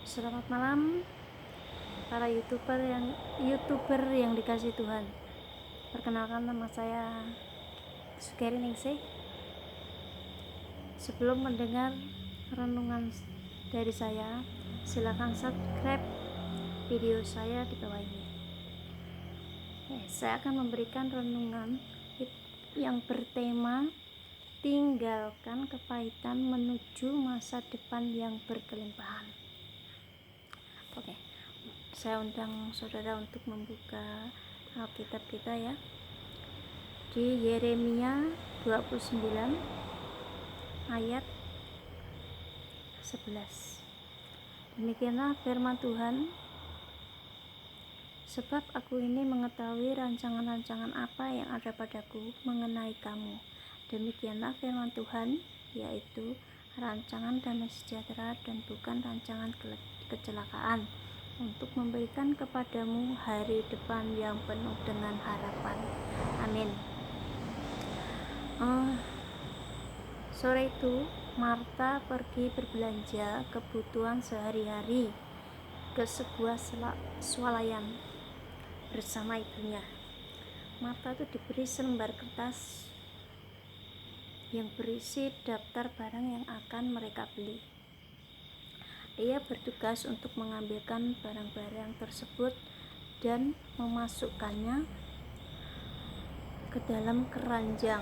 Selamat malam para youtuber yang dikasih Tuhan. Perkenalkan, nama saya Sukeri Ningsih. Sebelum mendengar renungan dari saya, silakan subscribe video saya di bawah ini. Saya akan memberikan renungan yang bertema tinggalkan kepahitan menuju masa depan yang berkelimpahan. Oke, saya undang saudara untuk membuka Alkitab kita ya, di Yeremia 29 ayat 11. Demikianlah firman Tuhan, sebab aku ini mengetahui rancangan-rancangan apa yang ada padaku mengenai kamu. Demikianlah firman Tuhan, yaitu rancangan damai sejahtera dan bukan rancangan kecelakaan, untuk memberikan kepadamu hari depan yang penuh dengan harapan. Amin. Sore itu Marta pergi berbelanja kebutuhan sehari-hari ke sebuah swalayan bersama ibunya. Marta itu diberi selembar kertas yang berisi daftar barang yang akan mereka beli. Ia bertugas untuk mengambilkan barang-barang tersebut dan memasukkannya ke dalam keranjang.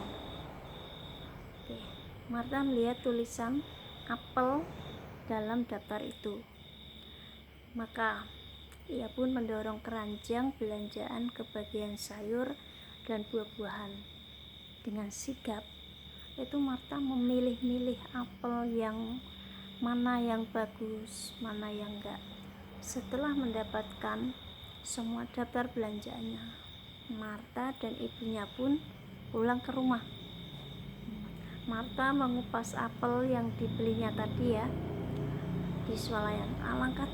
Marta melihat tulisan apel dalam daftar itu. Maka ia pun mendorong keranjang belanjaan ke bagian sayur dan buah-buahan. Dengan sigap itu Marta memilih-milih apel yang mana yang bagus, mana yang enggak. Setelah mendapatkan semua daftar belanjaannya, Marta dan ibunya pun pulang ke rumah. Marta mengupas apel yang dibelinya tadi ya di swalayan. Alangkah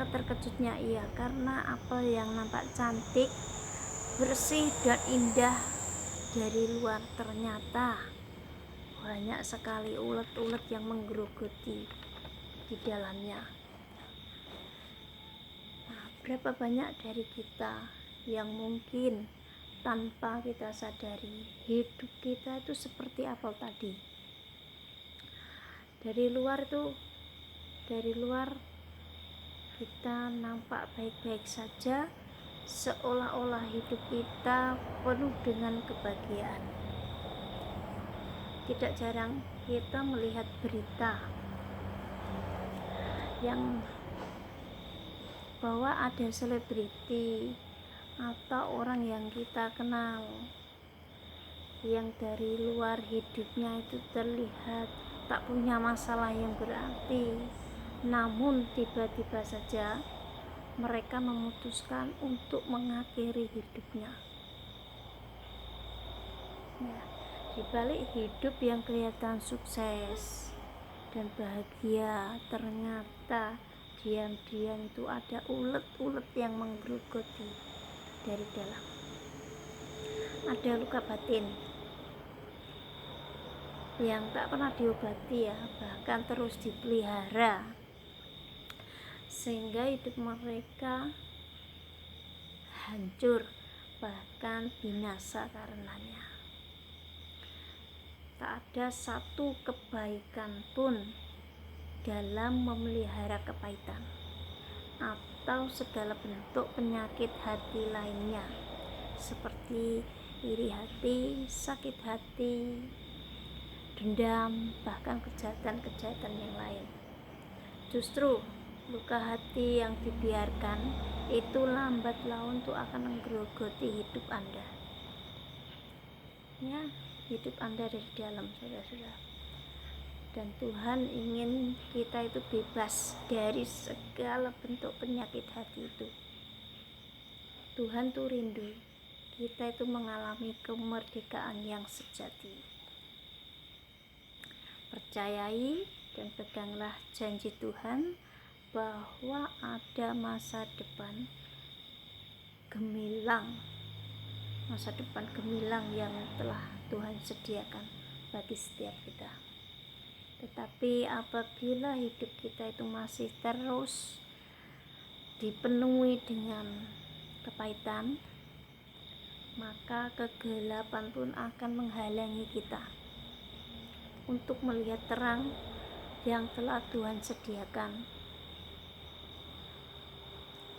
terkejutnya ia karena apel yang nampak cantik, bersih dan indah dari luar ternyata banyak sekali ulet-ulet yang menggerogoti di dalamnya. Berapa banyak dari kita yang mungkin tanpa kita sadari hidup kita itu seperti apel tadi. Dari luar kita nampak baik-baik saja, seolah-olah hidup kita penuh dengan kebahagiaan. Tidak jarang kita melihat berita yang bahwa ada selebriti atau orang yang kita kenal yang dari luar hidupnya itu terlihat tak punya masalah yang berarti, namun tiba-tiba saja mereka memutuskan untuk mengakhiri hidupnya. Di balik hidup yang kelihatan sukses dan bahagia, ternyata diam-diam itu ada ulet-ulet yang menggerogoti dari dalam. Ada luka batin yang tak pernah diobati ya, bahkan terus dipelihara, sehingga hidup mereka hancur, bahkan binasa karenanya. Tak ada satu kebaikan pun dalam memelihara kepahitan atau segala bentuk penyakit hati lainnya, seperti iri hati, sakit hati, dendam, bahkan kejahatan-kejahatan yang lain. Justru luka hati yang dibiarkan itu lambat laun tuh akan menggerogoti hidup Anda. Ya, hidup Anda dari dalam, saudara-saudara. Dan Tuhan ingin kita itu bebas dari segala bentuk penyakit hati itu. Tuhan tuh rindu kita itu mengalami kemerdekaan yang sejati. Percayai dan peganglah janji Tuhan bahwa ada masa depan gemilang yang telah Tuhan sediakan bagi setiap kita. Tetapi apabila hidup kita itu masih terus dipenuhi dengan kepahitan, maka kegelapan pun akan menghalangi kita untuk melihat terang yang telah Tuhan sediakan.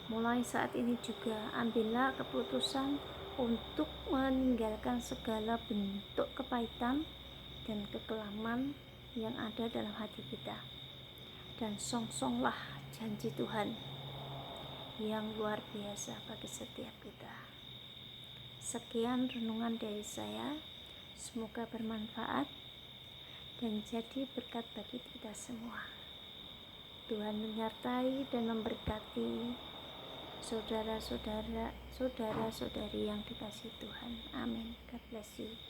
Mulai saat ini juga ambillah keputusan untuk meninggalkan segala bentuk kepahitan dan kekelaman yang ada dalam hati kita, dan songsonglah janji Tuhan yang luar biasa bagi setiap kita. Sekian renungan dari saya, semoga bermanfaat dan jadi berkat bagi kita semua. Tuhan menyertai dan memberkati saudara-saudari yang dikasihi Tuhan. Amin. God bless you.